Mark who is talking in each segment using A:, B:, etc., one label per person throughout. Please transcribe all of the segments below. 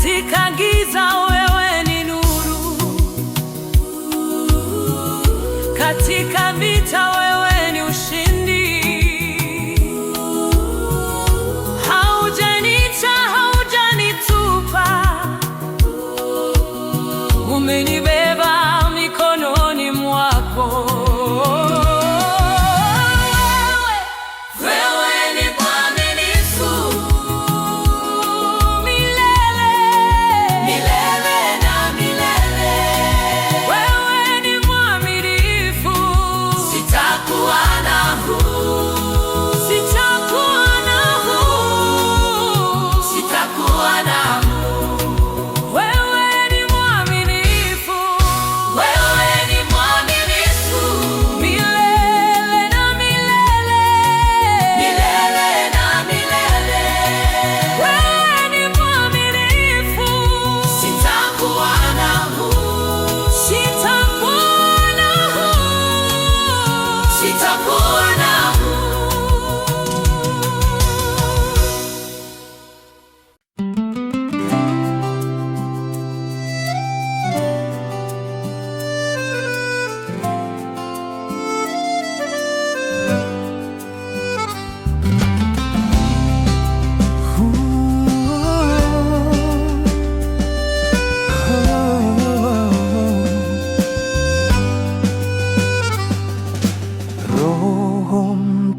A: Katika giza wewe ni nuru, katika vita wewe ni ushindi. Haujaniacha, haujanitupa, umenibeba mikononi mwako.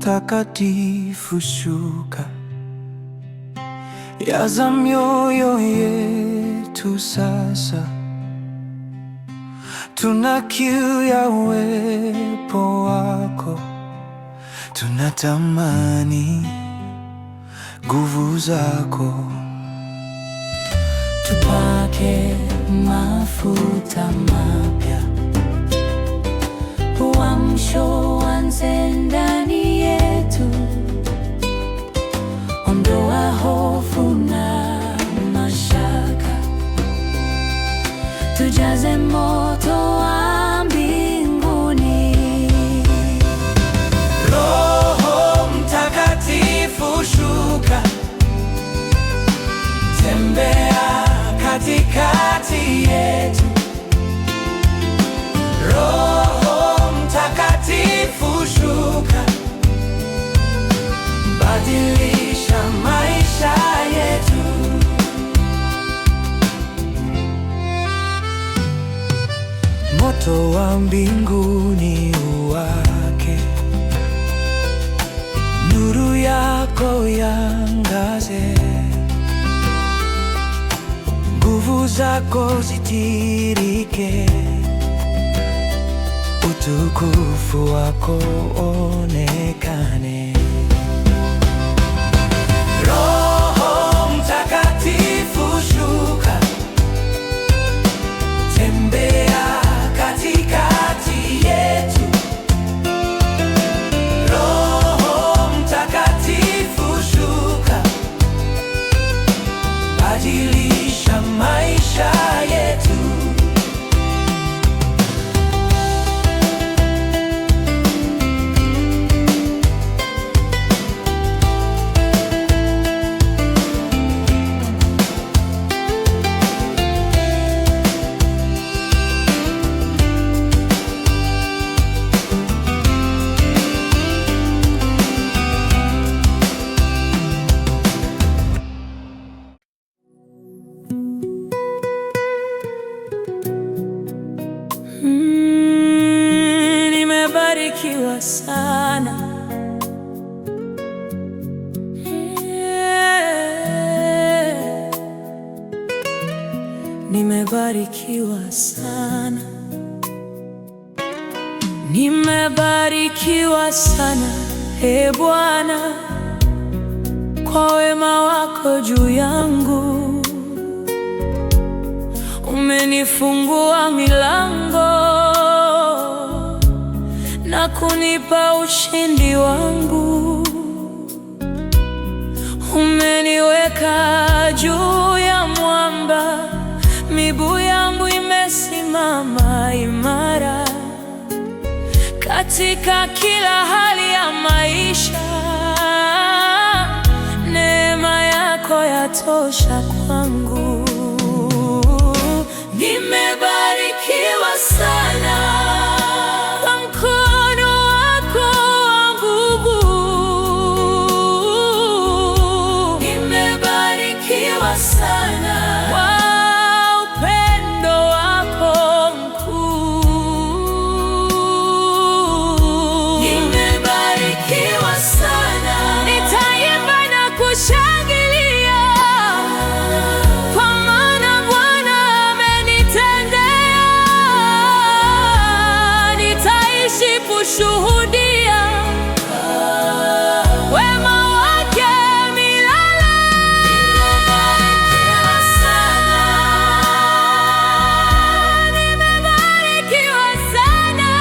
B: Mtakatifu shuka, jaza mioyo yetu sasa. Tuna kiu ya uwepo wako, tunatamani nguvu zako.
A: Tupake mafuta mapya, uamsho uanze ndani yetu. Ondoa hofu na mashaka, tujaze moto wa mbinguni.
B: Roho Mtakatifu shuka, tembea katikati yetu. Roho Mtakatifu shuka, badilisha maisha yetu. Moto wa mbinguni uwake, nuru yako yangaze, nguvu zako zitirike, utukufu wako onekane. Roho Mtakatifu shuka, tembea katikati yetu. Roho Mtakatifu shuka, badilisha maisha yetu.
A: Nimebarikiwa sana, nimebarikiwa sana, nimebarikiwa sana, Ee Bwana, kwa wema wako juu yangu. Umenifungua milango na kunipa ushindi wangu. Umeniweka juu ya mwamba, miguu yangu imesimama imara. Katika kila hali ya maisha, neema yako yatosha kwangu. Nimebarikiwa sana kwa mkono wako wa nguvu. Nimebarikiwa sana kwa upendo wako mkuu. Nimebarikiwa sana, nitaimba na kushangilia, kwa maana Bwana amenitendea. Nitaishi kushuhudia wema wake milele. Nimebarikiwa sana, nimebarikiwa sana,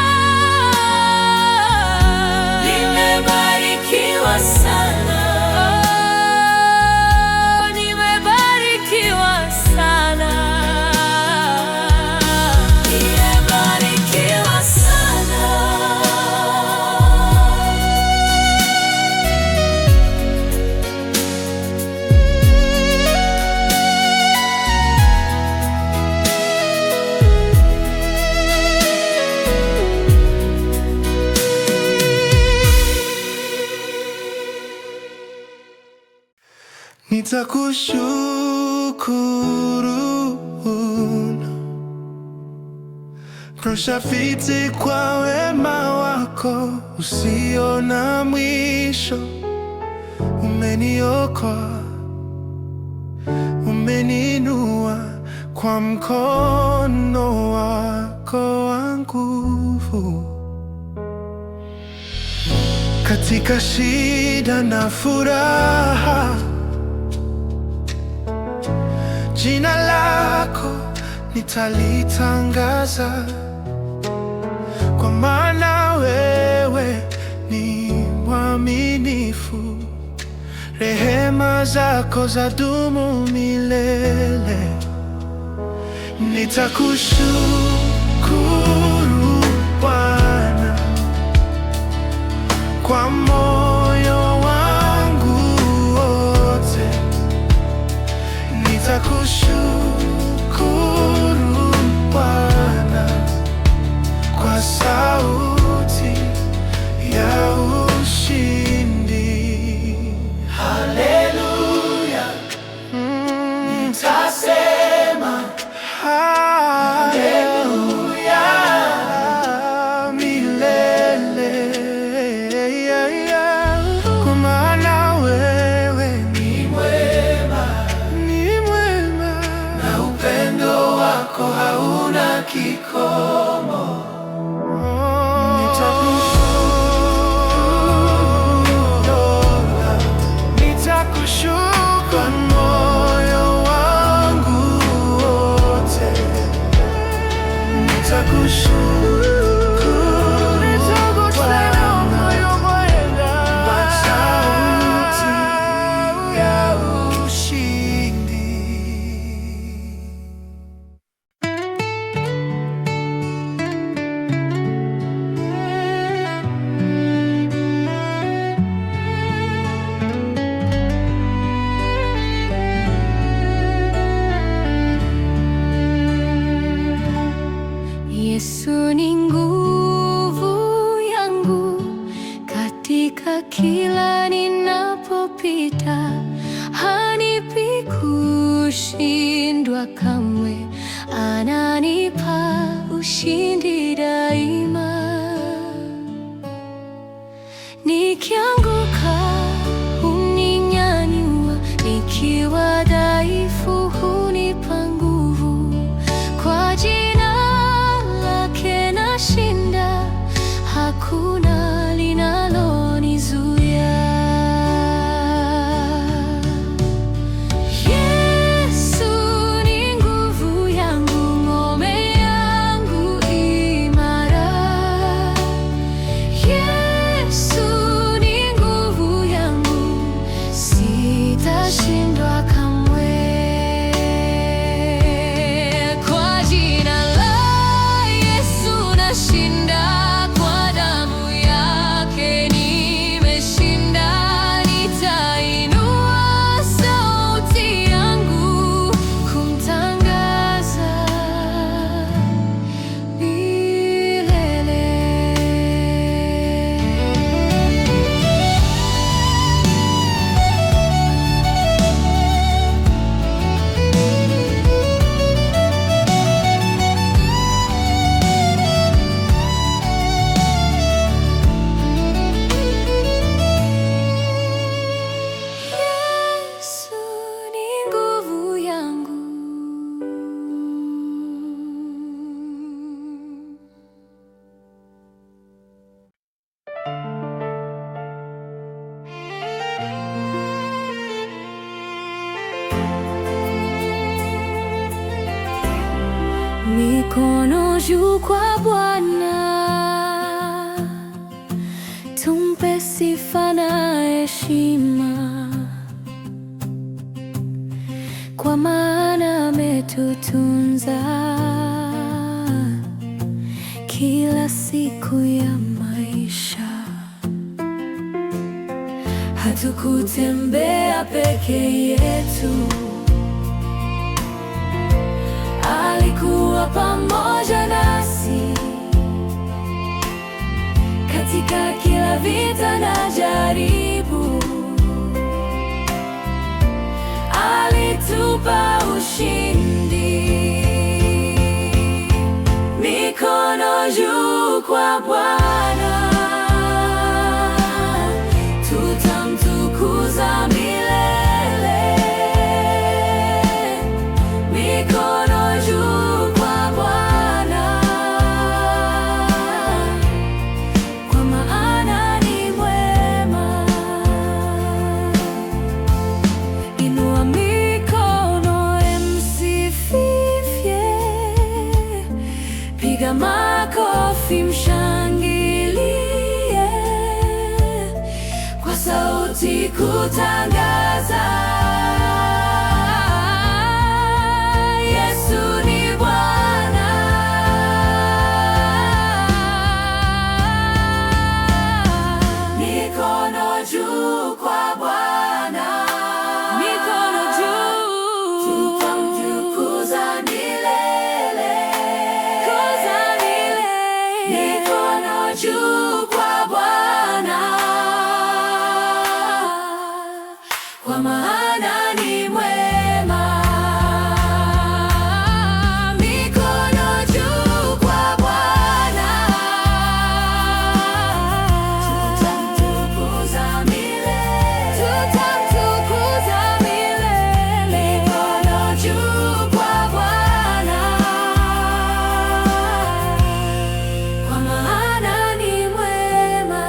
A: nimebarikiwa sana, nimebarikiwa sana, nimebarikiwa sana.
C: Nitakushukuru Proshafiti kwa wema wako usio na mwisho. Umeniokoa, umeninua kwa mkono wako wa nguvu. Katika shida na furaha, jina lako nitalitangaza, kwa maana wewe ni mwaminifu. Rehema zako zadumu milele. Nitakushukuru Bwana kwa moyo wangu wote. Nitakushukuru Bwana kwa sauti ya ushindi. Haleluya, nitasema haleluya milele. Kwa maana wewe ni mwema, ni mwema, na
A: Mikono juu kwa Bwana, tumpe sifa na heshima, kwa maana ametutunza kila siku ya maisha. Hatukutembea peke yetu, alikuwa pamoja nasi katika kila vita na jaribu. Alitupa ushindi. Mikono juu kwa Bwana, tutamtukuza milele. Mikono juu kwa Bwana, kwa maana ni mwema. Inua mikono, msifie, piga makofi, mshangilie kwa sauti kutangaza, Yesu ni Bwana. Mikono juu kwa Bwana, mikono juu, tutamtukuza milele. Mikono juu kwa Bwana, kwa maana ni mwema. Mikono juu kwa Bwana, tutamtukuza milele. Tutamtukuza milele. Mikono juu kwa Bwana, kwa maana ni mwema.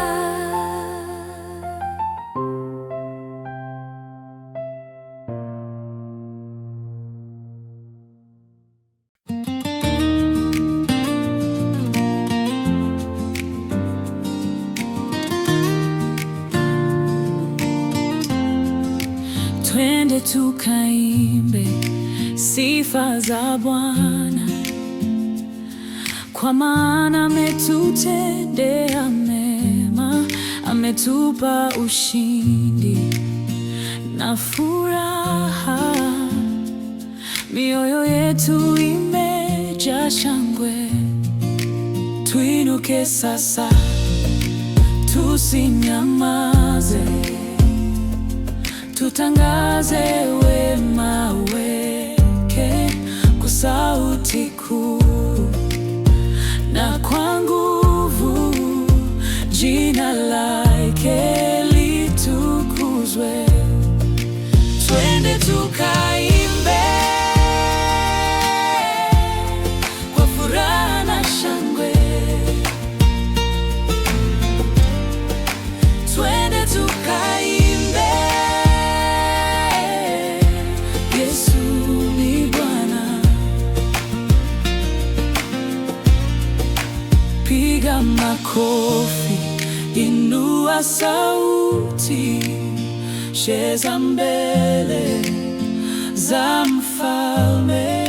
A: Twende tukaimbe sifa za Bwana, kwa maana ametutendea mema, ametupa ushindi na furaha. Mioyo yetu imejaa shangwe, tuinuke sasa, tusinyamaze, tutangaze wema wake kwa sauti kuu na kwa nguvu. Jina lake litukuzwe. Twende tukaimbe kwa furaha na shangwe. Twende tukaimbe, Yesu ni Bwana. Piga makofi, inua sauti, cheza mbele za Mfalme,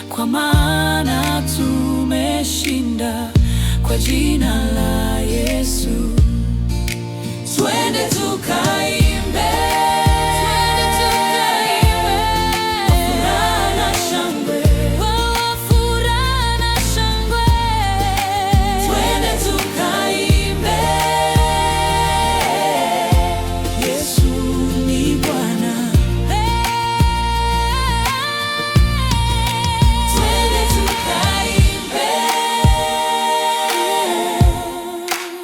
A: kwa maana tumeshinda kwa jina la Yesu. Twende tukaimbe, furaha na shangwe, furaha na shangwe. Twende tukaimbe, Yesu ni Bwana. Twende tukaimbe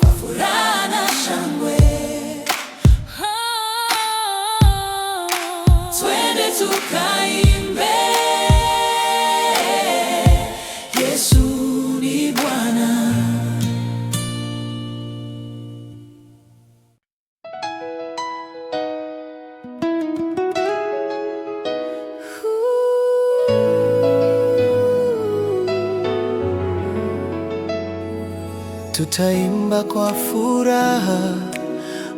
A: kwa furaha na shangwe. Twende tukaimbe, Yesu ni Bwana.
C: tutaimba kwa furaha.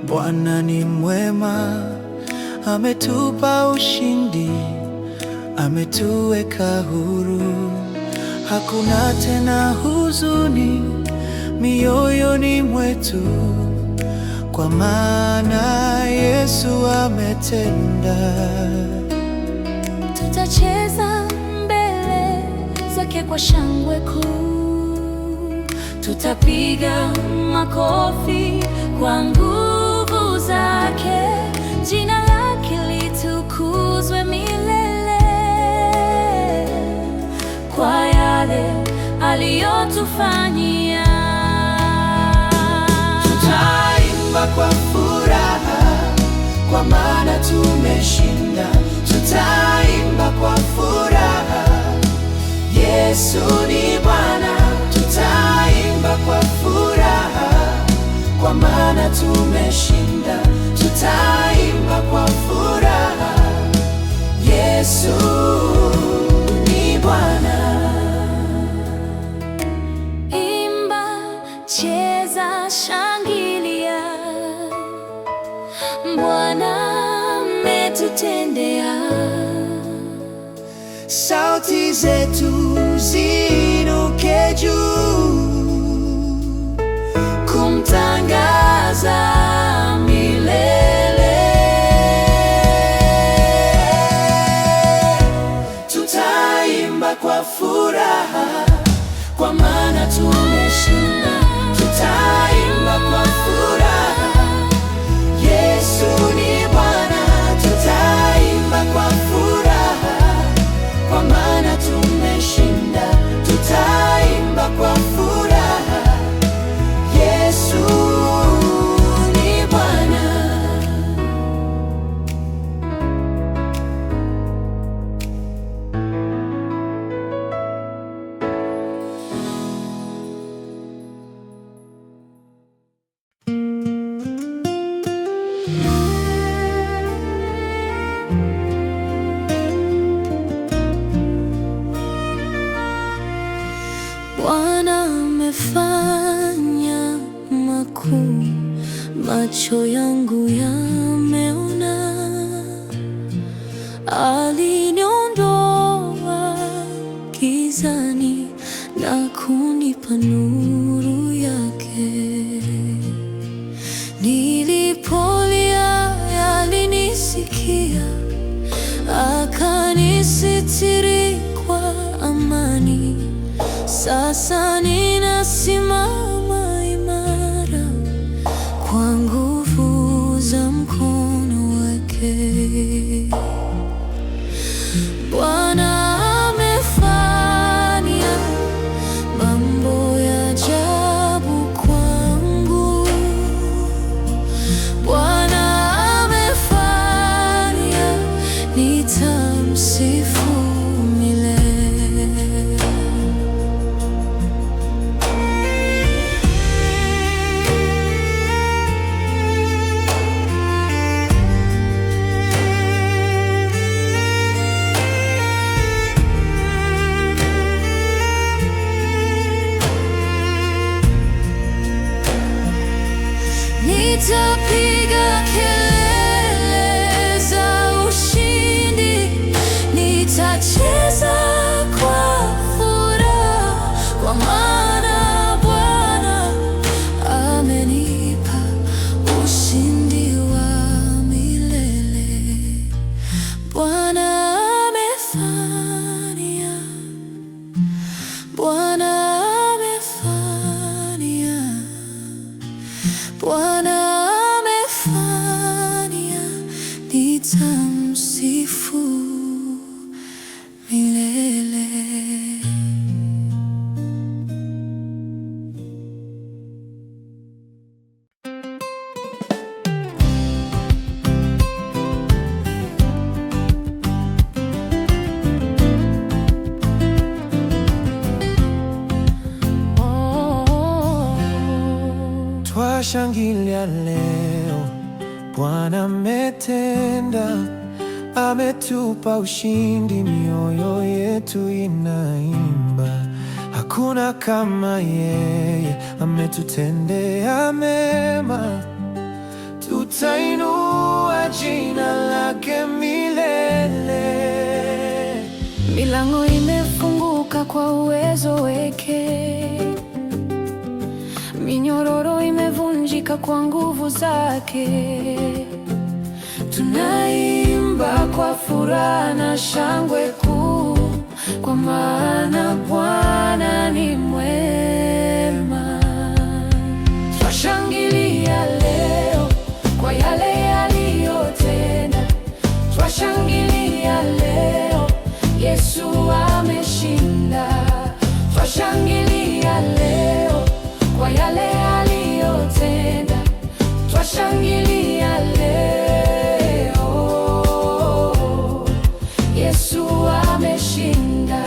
C: Bwana ni mwema, ametupa ushindi, ametuweka huru. Hakuna tena huzuni mioyoni mwetu, kwa maana Yesu ametenda.
A: Tutacheza mbele zake kwa shangwe kuu, tutapiga makofi kwa nguvu zake. Jina lake litukuzwe milele, kwa yale aliyotufanyia.
B: Tutaimba kwa furaha, kwa maana tumeshinda. Tutaimba kwa furaha, Yesu ni Bwana. Tutaimba kwa furaha, kwa maana tumeshinda. Tutaimba kwa furaha, Yesu ni Bwana.
A: Imba, cheza, shangilia, Bwana ametutendea.
B: Sauti zetu ziinuke juu, kumtangaza milele. Tutaimba kwa furaha, kwa maana tumeshinda. Tutaimba kwa furaha, Yesu ni Bwana. Tutaimba kwa furaha, kwa maana tumeshinda. Tutaimba kwa furaha, Yesu ni Bwana.
A: Bwana amefanya makuu, macho yangu yameona. Aliniondoa gizani na kunipa nuru yake. Nilipolia alinisikia, akanisitiri kwa amani. Sasa ninasimama imara kwa nguvu za mkono wake. Bwana amefanya mambo ya ajabu kwangu. Bwana amefanya, nitamsifu milele. Nitapiga kelele za ushindi, nitacheza kwa furaha, kwa maana Bwana amenipa ushindi wa milele. Bwana amefanya, Bwana amefanya, Bwana amefanya, nitamsifu milele.
B: Twashangilia leo, Bwana ametenda, ametupa ushindi, mioyo yetu inaimba. Hakuna kama yeye, ametutendea mema. Tutainua jina lake milele.
A: Milango imefunguka kwa uwezo wake, minyororo imevunjika kwa nguvu zake. Tunaimba kwa furaha na shangwe kuu, kwa maana Bwana ni mwema. Twashangilia leo kwa yale aliyotenda, twashangilia leo Yesu ameshinda. Twashangilia leo kwa yale aliyotenda, twashangilia leo Yesu ameshinda.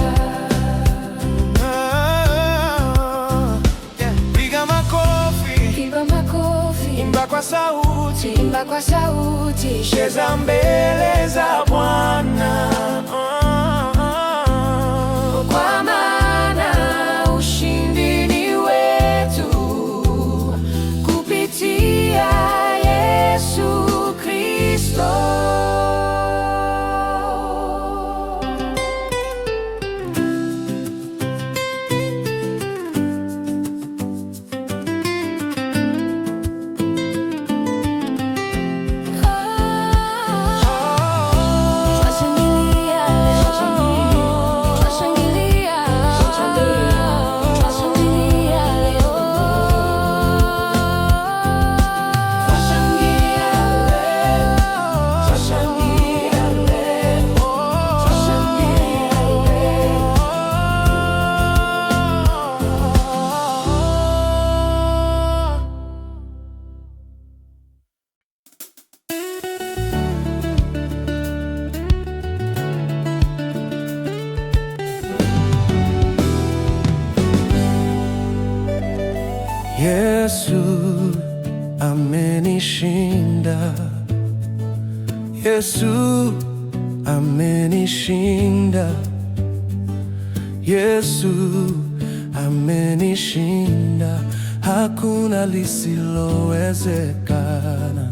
B: Piga makofi,
A: Piga makofi,
B: imba kwa sauti,
A: imba kwa sauti,
B: cheza mbele za Bwana.
A: kwa maana ushindi ni wetu kupitia Yesu Kristo.
B: Yesu amenishinda, Yesu amenishinda, Yesu amenishinda. Hakuna lisilowezekana.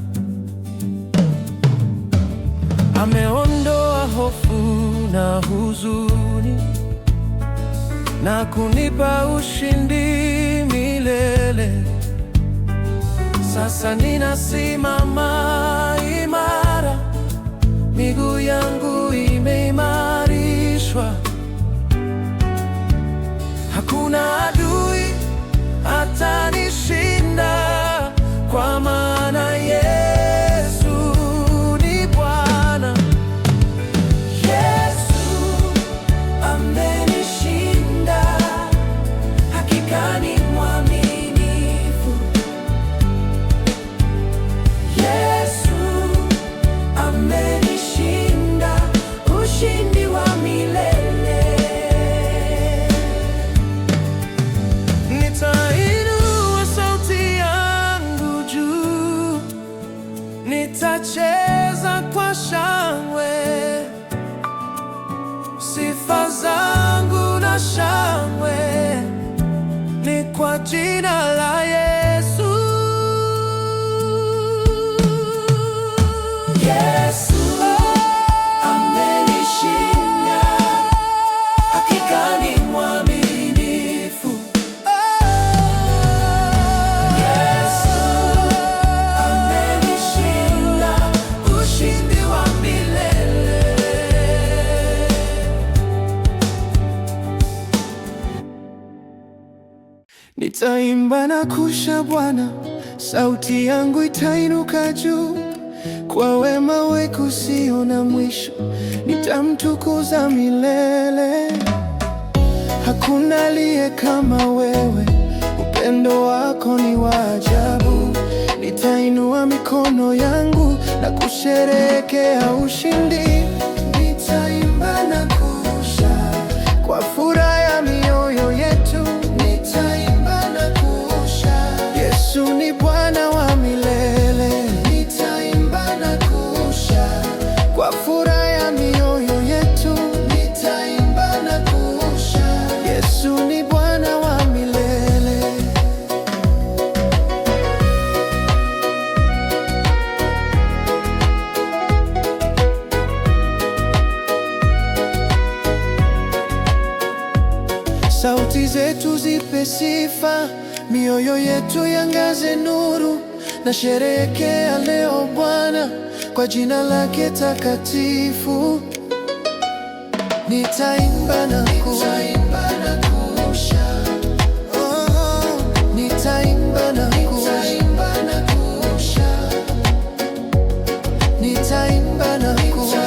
B: Ameondoa hofu na huzuni na kunipa ushindi milele. Sasa ninasimama imara, miguu yangu imeimarishwa. Hakuna adui atanishinda, kwa maana Yesu ni Bwana. Yesu amenishinda, hakika ni mwaminifu. Yesu amenishinda, ushindi wa milele. Nitainua sauti yangu juu, nitacheza kwa shangwe, sifa zangu na shangwe ni kwa jina la Yesu. Yesu amenishinda, hakika ni mwaminifu. Yesu amenishinda, ushindi wa milele. Nitaimba na kusha Bwana, sauti yangu itainuka juu. Kwa wema wako usio na mwisho, nitamtukuza milele. Hakuna aliye kama wewe, upendo wako ni wa ajabu. Nitainua mikono yangu na kusherehekea ushindi. Nitaimba na kusha kwa furaha ya mioyo yetu. Nitaimba na kusha, Yesu ni Bwana wa milele. Nitaimba na kusha kwa furaha ya mioyo yetu. Nitaimba na kusha, Yesu ni Bwana Sauti zetu zipe sifa, mioyo yetu yangaze nuru. Na sherehekea leo Bwana kwa jina lake takatifu. Nitaimba na kusha, nitaimba na kusha, nitaimba na kusha, nitaimba na kusha.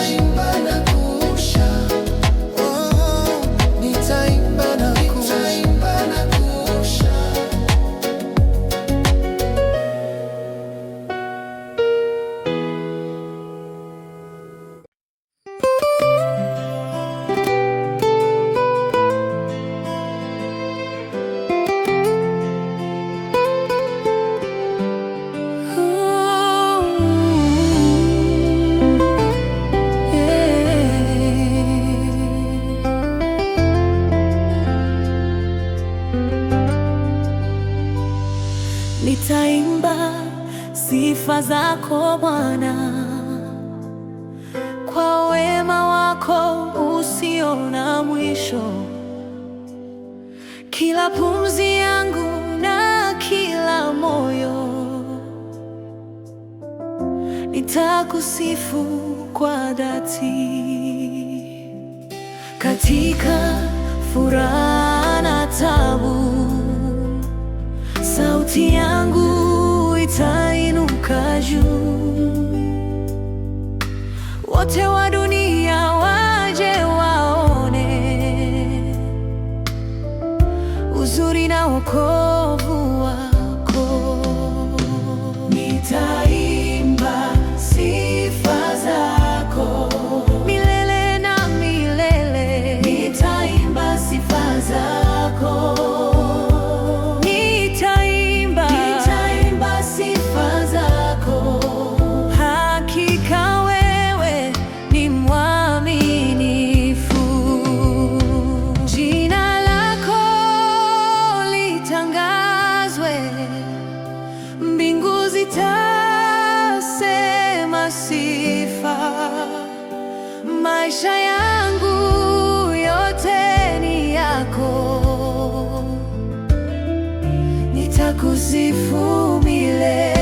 A: Nitaimba sifa zako Bwana, kwa wema wako usio na mwisho. Kila pumzi yangu na kila moyo nitakusifu kwa dhati. Katika furaha na taabu, sauti yangu itainuka juu. Wote wa dunia waje waone uzuri na wokovu wako. Nitaimba sifa zako milele na milele. Nitaimba sifa zako. Mbingu zitasema sifa. Maisha yangu yote ni yako, nitakusifu milele.